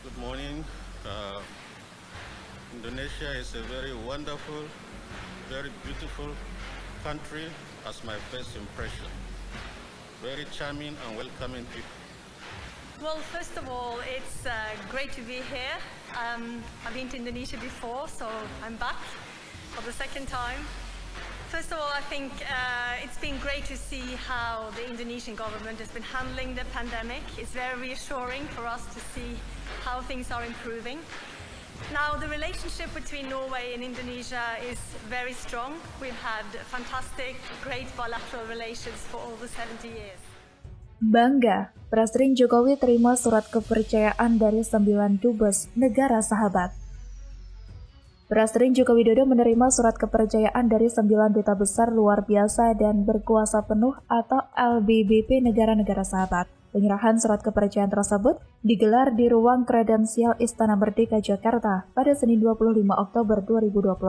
Good morning. Uh, Indonesia is a very wonderful, very beautiful country as my first impression. Very charming and welcoming people. Well, first of all, it's great to be here. I've been to Indonesia before, so I'm back for the second time. First of all, I think it's been great to see how the Indonesian government has been handling the pandemic. It's very reassuring for us to see how things are improving. Now, the relationship between Norway and Indonesia is very strong. We've had fantastic, great bilateral relations for over 70 years. Bangga, Presiden Jokowi terima surat kepercayaan dari 9 dubes negara sahabat. Presiden Joko Widodo menerima surat kepercayaan dari 9 duta besar luar biasa dan berkuasa penuh atau LBBP negara-negara sahabat. Penyerahan surat kepercayaan tersebut digelar di ruang kredensial Istana Merdeka Jakarta pada Senin 25 Oktober 2021.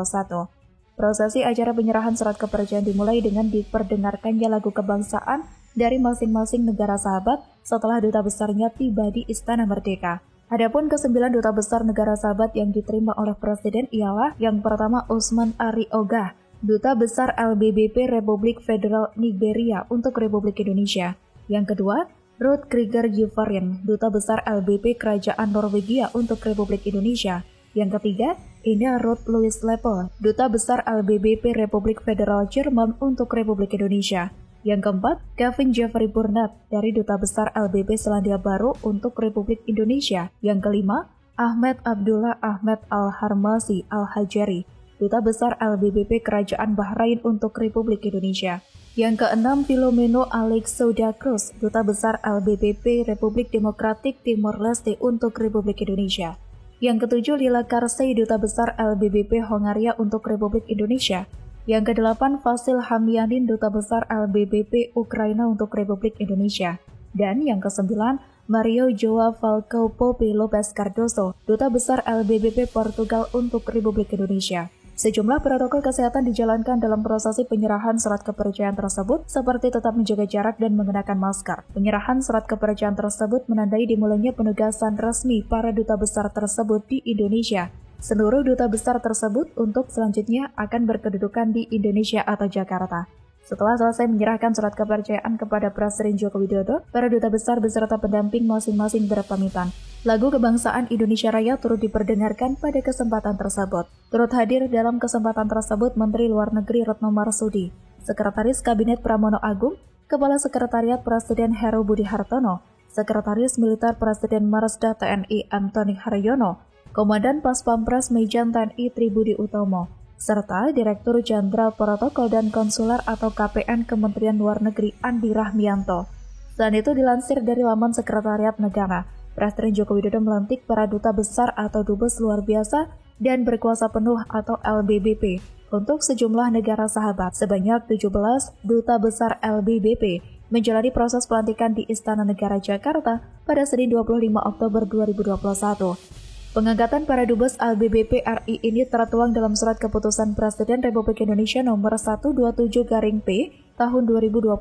Prosesi acara penyerahan surat kepercayaan dimulai dengan diperdengarkannya lagu kebangsaan dari masing-masing negara sahabat setelah duta besarnya tiba di Istana Merdeka. Adapun ke-9 duta besar negara sahabat yang diterima oleh Presiden ialah yang pertama Usman Ari Ogah, Duta Besar LBBP Republik Federal Nigeria untuk Republik Indonesia. Yang kedua, Ruth Krieger Juvarin, Duta Besar LBP Kerajaan Norwegia untuk Republik Indonesia. Yang ketiga, Ina Ruth Louis Lepel, Duta Besar LBBP Republik Federal Jerman untuk Republik Indonesia. Yang keempat, Kevin Jeffrey Burnett dari Duta Besar LBP Selandia Baru untuk Republik Indonesia. Yang kelima, Ahmed Abdullah Ahmed Al-Harmasi Al-Hajari, Duta Besar LBBP Kerajaan Bahrain untuk Republik Indonesia. Yang keenam, Filomeno Alex Souda Cruz, Duta Besar LBBP Republik Demokratik Timor Leste untuk Republik Indonesia. Yang ketujuh, Lila Karsey, Duta Besar LBBP Hongaria untuk Republik Indonesia. Yang kedelapan, Vasil Hamyanin, Duta Besar LBBP Ukraina untuk Republik Indonesia. Dan yang kesembilan, Mario Joao Falcao Pope Lopes Cardoso, Duta Besar LBBP Portugal untuk Republik Indonesia. Sejumlah protokol kesehatan dijalankan dalam prosesi penyerahan surat kepercayaan tersebut, seperti tetap menjaga jarak dan mengenakan masker. Penyerahan surat kepercayaan tersebut menandai dimulainya penugasan resmi para duta besar tersebut di Indonesia. Seluruh duta besar tersebut untuk selanjutnya akan berkedudukan di Indonesia atau Jakarta. Setelah selesai menyerahkan surat kepercayaan kepada Presiden Joko Widodo, para duta besar beserta pendamping masing-masing berpamitan. Lagu kebangsaan Indonesia Raya turut diperdengarkan pada kesempatan tersebut. Turut hadir dalam kesempatan tersebut Menteri Luar Negeri Retno Marsudi, Sekretaris Kabinet Pramono Anung, Kepala Sekretariat Presiden Heru Budi Hartono, Sekretaris Militer Presiden Marsda TNI Antoni Haryono, Komandan Paspampres Mejan TNI Tribudi Utomo, serta Direktur Jenderal Protokol dan Konsuler atau KPN Kementerian Luar Negeri Andi Rahmianto. Selain itu dilansir dari laman Sekretariat Negara, Presiden Joko Widodo melantik para duta besar atau dubes luar biasa dan berkuasa penuh atau LBBP untuk sejumlah negara sahabat. Sebanyak 17 duta besar LBBP menjalani proses pelantikan di Istana Negara Jakarta pada Senin 25 Oktober 2021. Pengangkatan para dubes LBBP RI ini tertuang dalam surat keputusan Presiden Republik Indonesia nomor 127-P tahun 2021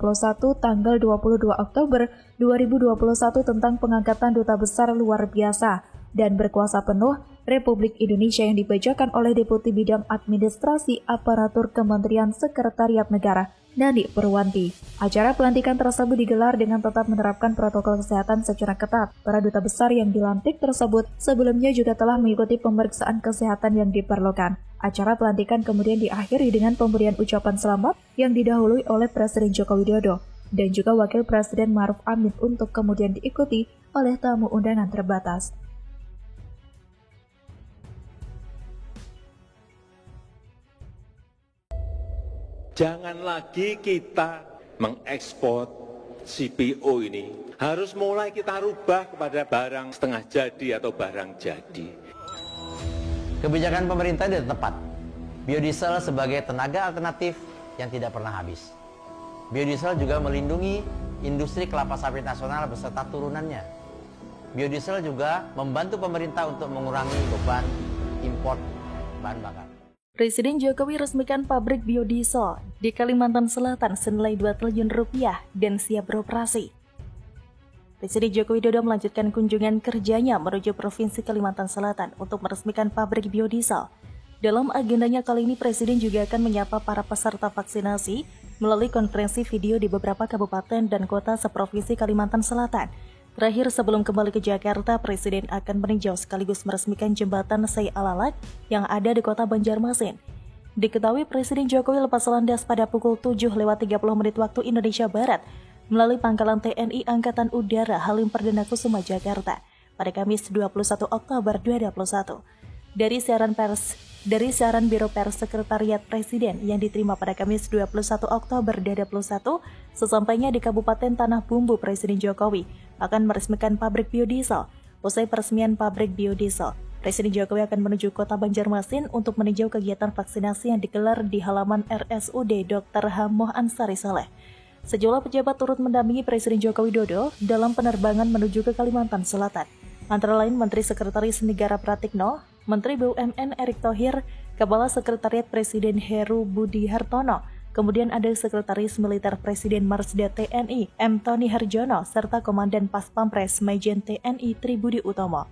tanggal 22 Oktober 2021 tentang pengangkatan duta besar luar biasa dan berkuasa penuh Republik Indonesia yang dibacakan oleh Deputi Bidang Administrasi Aparatur Kementerian Sekretariat Negara Nani Purwanti. Acara pelantikan tersebut digelar dengan tetap menerapkan protokol kesehatan secara ketat. Para duta besar yang dilantik tersebut sebelumnya juga telah mengikuti pemeriksaan kesehatan yang diperlukan. Acara pelantikan kemudian diakhiri dengan pemberian ucapan selamat yang didahului oleh Presiden Joko Widodo dan juga Wakil Presiden Ma'ruf Amin untuk kemudian diikuti oleh tamu undangan terbatas. Jangan lagi kita mengekspor CPO ini. Harus mulai kita rubah kepada barang setengah jadi atau barang jadi. Kebijakan pemerintah tidak tepat. Biodiesel sebagai tenaga alternatif yang tidak pernah habis. Biodiesel juga melindungi industri kelapa sawit nasional beserta turunannya. Biodiesel juga membantu pemerintah untuk mengurangi beban impor bahan bakar. Presiden Jokowi resmikan pabrik biodiesel di Kalimantan Selatan senilai 2 triliun rupiah dan siap beroperasi. Presiden Joko Widodo melanjutkan kunjungan kerjanya menuju Provinsi Kalimantan Selatan untuk meresmikan pabrik biodiesel. Dalam agendanya kali ini, Presiden juga akan menyapa para peserta vaksinasi melalui konferensi video di beberapa kabupaten dan kota seprovinsi Kalimantan Selatan. Terakhir, sebelum kembali ke Jakarta, Presiden akan meninjau sekaligus meresmikan jembatan Sei Alalak yang ada di kota Banjarmasin. Diketahui Presiden Jokowi lepas landas pada pukul 7:30 waktu Indonesia Barat melalui pangkalan TNI Angkatan Udara Halim Perdana Kusuma, Jakarta pada Kamis 21 Oktober 2021. Dari siaran Biro Pers Sekretariat Presiden yang diterima pada Kamis 21 Oktober 2021, sesampainya di Kabupaten Tanah Bumbu, Presiden Jokowi akan meresmikan pabrik biodiesel. Usai peresmian pabrik biodiesel, Presiden Jokowi akan menuju kota Banjarmasin untuk meninjau kegiatan vaksinasi yang digelar di halaman RSUD Dr. Hamoh Ansari Saleh. Sejumlah pejabat turut mendampingi Presiden Joko Widodo dalam penerbangan menuju ke Kalimantan Selatan. Antara lain Menteri Sekretaris Negara Pratikno, Menteri BUMN Erick Thohir, Kepala Sekretariat Presiden Heru Budi Hartono, kemudian ada Sekretaris Militer Presiden Marsda TNI M. Tony Harjono, serta Komandan Pas Pampres Majen TNI Tribudi Utomo.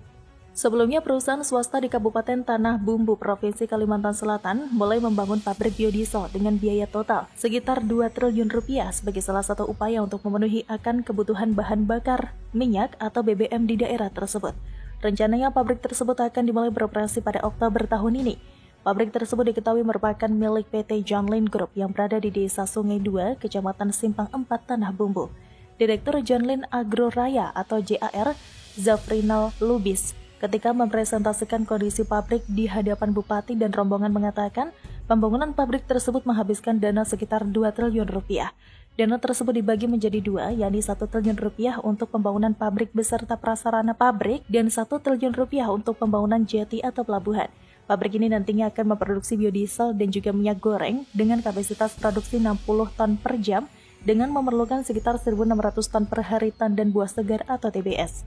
Sebelumnya, perusahaan swasta di Kabupaten Tanah Bumbu, Provinsi Kalimantan Selatan mulai membangun pabrik biodiesel dengan biaya total sekitar 2 triliun rupiah sebagai salah satu upaya untuk memenuhi akan kebutuhan bahan bakar minyak atau BBM di daerah tersebut. Rencananya pabrik tersebut akan dimulai beroperasi pada Oktober tahun ini. Pabrik tersebut diketahui merupakan milik PT John Lynn Group yang berada di Desa Sungai 2, Kecamatan Simpang 4, Tanah Bumbu. Direktur John Lynn Agro Raya atau JAR, Zafrinal Lubis, ketika mempresentasikan kondisi pabrik di hadapan Bupati dan rombongan mengatakan pembangunan pabrik tersebut menghabiskan dana sekitar 2 triliun rupiah. Dana tersebut dibagi menjadi 2, yakni 1 triliun rupiah untuk pembangunan pabrik beserta prasarana pabrik dan 1 triliun rupiah untuk pembangunan jeti atau pelabuhan. Pabrik ini nantinya akan memproduksi biodiesel dan juga minyak goreng dengan kapasitas produksi 60 ton per jam dengan memerlukan sekitar 1.600 ton per hari tandan buah segar atau TBS.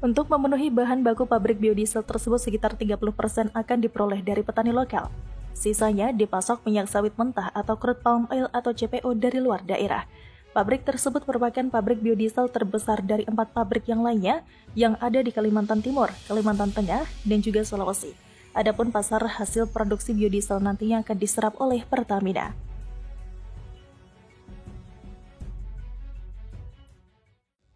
Untuk memenuhi bahan baku pabrik biodiesel tersebut sekitar 30% akan diperoleh dari petani lokal. Sisanya dipasok minyak sawit mentah atau crude palm oil atau CPO dari luar daerah. Pabrik tersebut merupakan pabrik biodiesel terbesar dari 4 pabrik yang lainnya yang ada di Kalimantan Timur, Kalimantan Tengah, dan juga Sulawesi. Adapun pasar hasil produksi biodiesel nantinya akan diserap oleh Pertamina.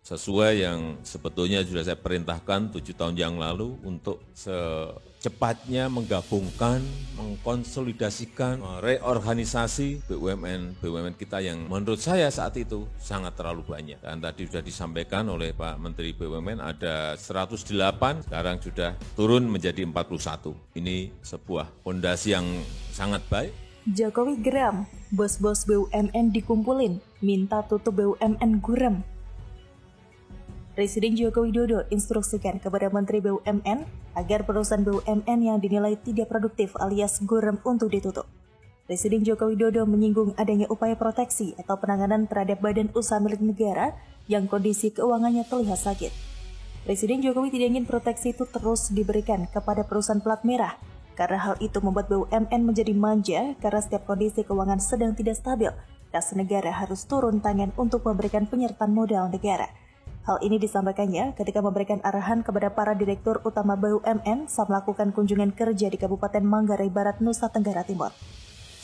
Sesuai yang sebetulnya sudah saya perintahkan 7 tahun yang lalu untuk secepatnya menggabungkan, mengkonsolidasikan, reorganisasi BUMN kita yang menurut saya saat itu sangat terlalu banyak. Dan tadi sudah disampaikan oleh Pak Menteri BUMN ada 108, sekarang sudah turun menjadi 41. Ini sebuah fondasi yang sangat baik. Jokowi geram, bos-bos BUMN dikumpulin, minta tutup BUMN gurem. Presiden Joko Widodo instruksikan kepada Menteri BUMN agar perusahaan BUMN yang dinilai tidak produktif alias gurem untuk ditutup. Presiden Joko Widodo menyinggung adanya upaya proteksi atau penanganan terhadap badan usaha milik negara yang kondisi keuangannya terlihat sakit. Presiden Jokowi tidak ingin proteksi itu terus diberikan kepada perusahaan plat merah, karena hal itu membuat BUMN menjadi manja karena setiap kondisi keuangan sedang tidak stabil. Kas negara harus turun tangan untuk memberikan penyertaan modal negara. Hal ini disampaikannya ketika memberikan arahan kepada para direktur utama BUMN saat melakukan kunjungan kerja di Kabupaten Manggarai Barat, Nusa Tenggara Timur.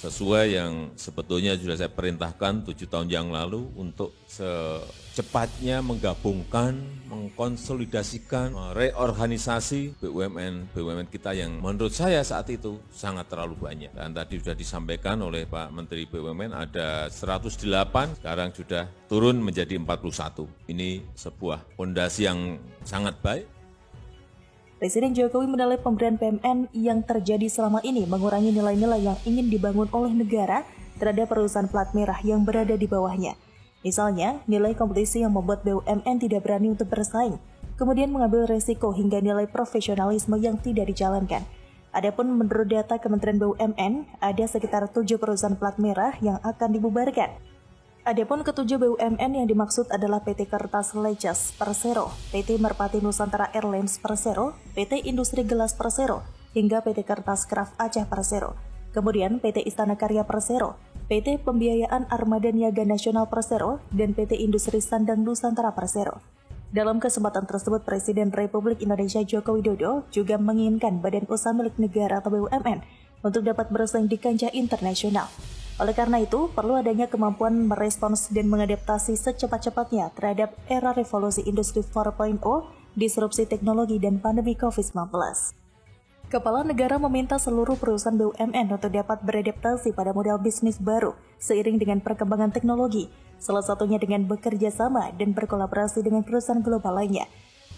Sesuai yang sebetulnya sudah saya perintahkan 7 tahun yang lalu untuk secepatnya menggabungkan, mengkonsolidasikan, reorganisasi BUMN kita yang menurut saya saat itu sangat terlalu banyak. Dan tadi sudah disampaikan oleh Pak Menteri BUMN ada 108, sekarang sudah turun menjadi 41. Ini sebuah fondasi yang sangat baik. Presiden Jokowi menilai pemberian PMN yang terjadi selama ini mengurangi nilai-nilai yang ingin dibangun oleh negara terhadap perusahaan plat merah yang berada di bawahnya. Misalnya, nilai kompetisi yang membuat BUMN tidak berani untuk bersaing, kemudian mengambil resiko hingga nilai profesionalisme yang tidak dijalankan. Adapun menurut data Kementerian BUMN, ada sekitar 7 perusahaan plat merah yang akan dibubarkan. Adapun ketujuh BUMN yang dimaksud adalah PT Kertas Lejas Persero, PT Merpati Nusantara Airlines Persero, PT Industri Gelas Persero, hingga PT Kertas Kraft Aceh Persero. Kemudian PT Istana Karya Persero, PT Pembiayaan Armada Niaga Nasional Persero, dan PT Industri Sandang Nusantara Persero. Dalam kesempatan tersebut, Presiden Republik Indonesia Joko Widodo juga menginginkan Badan Usaha Milik Negara atau BUMN untuk dapat bersaing di kancah internasional. Oleh karena itu, perlu adanya kemampuan merespons dan mengadaptasi secepat-cepatnya terhadap era revolusi industri 4.0, disrupsi teknologi, dan pandemi COVID-19. Kepala negara meminta seluruh perusahaan BUMN untuk dapat beradaptasi pada model bisnis baru seiring dengan perkembangan teknologi, salah satunya dengan bekerja sama dan berkolaborasi dengan perusahaan global lainnya.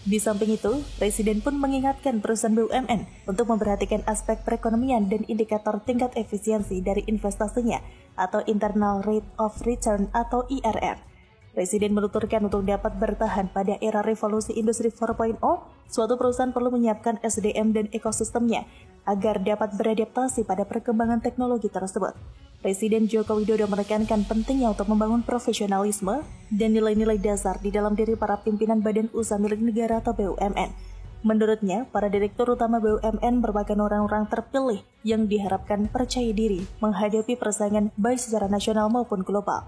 Di samping itu, Presiden pun mengingatkan perusahaan BUMN untuk memperhatikan aspek perekonomian dan indikator tingkat efisiensi dari investasinya atau Internal Rate of Return atau IRR. Presiden menuturkan untuk dapat bertahan pada era revolusi industri 4.0, suatu perusahaan perlu menyiapkan SDM dan ekosistemnya agar dapat beradaptasi pada perkembangan teknologi tersebut. Presiden Joko Widodo menekankan pentingnya untuk membangun profesionalisme dan nilai-nilai dasar di dalam diri para pimpinan Badan Usaha Milik Negara atau BUMN. Menurutnya, para direktur utama BUMN merupakan orang-orang terpilih yang diharapkan percaya diri menghadapi persaingan baik secara nasional maupun global.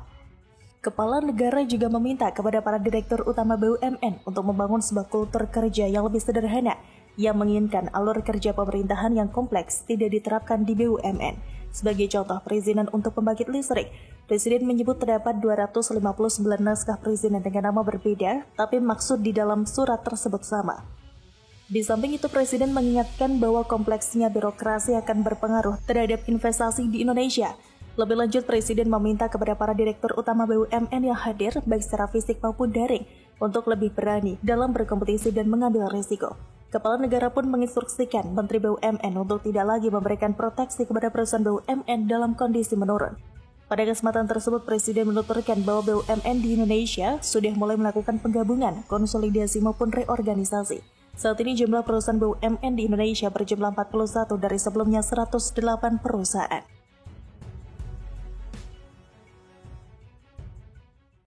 Kepala negara juga meminta kepada para direktur utama BUMN untuk membangun sebuah kultur kerja yang lebih sederhana, yang menginginkan alur kerja pemerintahan yang kompleks tidak diterapkan di BUMN. Sebagai contoh perizinan untuk pembangkit listrik, Presiden menyebut terdapat 259 naskah perizinan dengan nama berbeda, tapi maksud di dalam surat tersebut sama. Di samping itu, Presiden mengingatkan bahwa kompleksnya birokrasi akan berpengaruh terhadap investasi di Indonesia. Lebih lanjut, Presiden meminta kepada para direktur utama BUMN yang hadir, baik secara fisik maupun daring, untuk lebih berani dalam berkompetisi dan mengambil risiko. Kepala negara pun menginstruksikan Menteri BUMN untuk tidak lagi memberikan proteksi kepada perusahaan BUMN dalam kondisi menurun. Pada kesempatan tersebut, Presiden menuturkan bahwa BUMN di Indonesia sudah mulai melakukan penggabungan, konsolidasi maupun reorganisasi. Saat ini jumlah perusahaan BUMN di Indonesia berjumlah 41 dari sebelumnya 108 perusahaan.